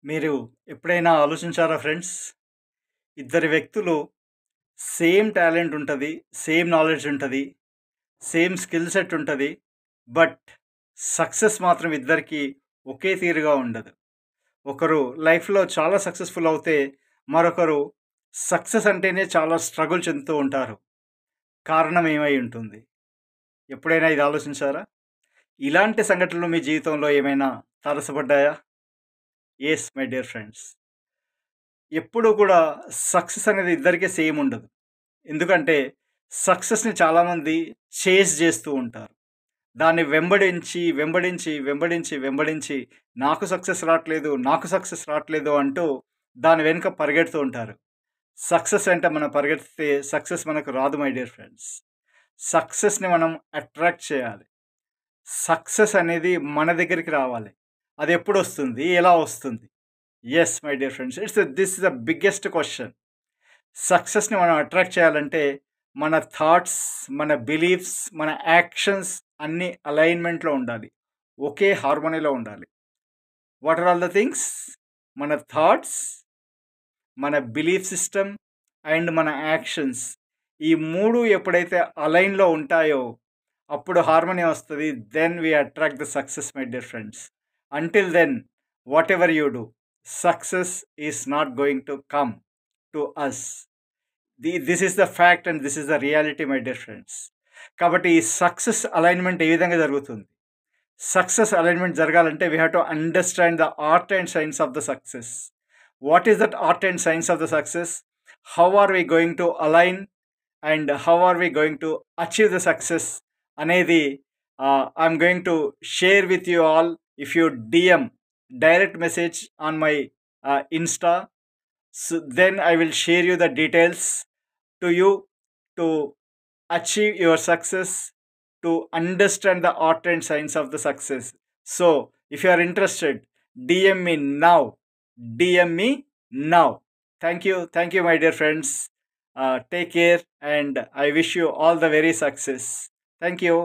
మీరు ఎప్పుడైనా ఆలోచించారా ఫ్రెండ్స్? ఇద్దరు వ్యక్తులు సేమ్ టాలెంట్ ఉంటది. సేమ్ నాలెడ్జ్ ఉంటది. సేమ్ స్కిల్ సెట్ ఉంటది. బట్ సక్సెస్ మాత్రం ఇద్దరికీ ఒకే తీరుగా ఉండదు. ఒకరు లైఫ్‌లో చాలా సక్సెస్‌ఫుల్ అవుతే, మరొకరు సక్సెస్ అంటేనే చాలా స్ట్రగుల్ చెందుతూ ఉంటారు. కారణం ఏమై ఉంటుంది? ఎప్పుడైనా ఇది ఆలోచించారా? ఇలాంటి సంఘటనలు మీ జీవితంలో ఏమైనా తారసపడ్డాయా? Yes my dear friends. ఎప్పుడూ కూడా సక్సెస్ అనేది ఇద్దరికీ సేమ్ ఉండదు. ఎందుకంటే సక్సెస్‌ని చాలామంది చేజ్ చేస్తూ ఉంటారు. దాన్ని వెంబడించి, వెంబడించి, వెంబడించి, వెంబడించి నాకు సక్సెస్ రాట్లేదు, నాకు సక్సెస్ రాట్లేదు అంటూ దాని వెనుక పరిగెడుతూ ఉంటారు. సక్సెస్ వెంట మనం పరిగెత్తితే సక్సెస్ మనకు రాదు మై డియర్ ఫ్రెండ్స్. సక్సెస్‌ని మనం అట్రాక్ట్ చేయాలి. సక్సెస్ అనేది మన దగ్గరికి రావాలి. అదెప్పుడొస్తుంది? ఎలా వస్తుంది? Yes my dear friends. This is the biggest question. సక్సెస్‌ని మనం అట్రాక్ట్ చేయాలంటే మన థాట్స్, మన బిలీఫ్స్, మన యాక్షన్స్ అన్నీ అలైన్‌మెంట్‌లో ఉండాలి. ఒకే హార్మనీలో ఉండాలి. What are all the things? మన థాట్స్, మన బిలీఫ్ సిస్టమ్ అండ్ మన యాక్షన్స్. ఈ 3 ఎప్పుడైతే అలైన్‌లో ఉంటాయో అప్పుడు హార్మనీ వస్తది. Then we attract the success my dear friends. Until then whatever you do, success is not going to come to us. This is the fact and this is the reality my dear friends. కాబట్టి ఈ success alignment ఏ విధంగా జరుగుతుంది? Success alignment జరగాలంటే we have to understand the art and science of the success. What is that art and science of the success? How are we going to align and how are we going to achieve the success అనేది I'm going to share with you all. If you DM direct message on my insta, so then I will share you the details to you to achieve your success, to understand the art and science of the success. So if you are interested, DM me now. DM me now. Thank you my dear friends. Take care and I wish you all the very success. Thank you.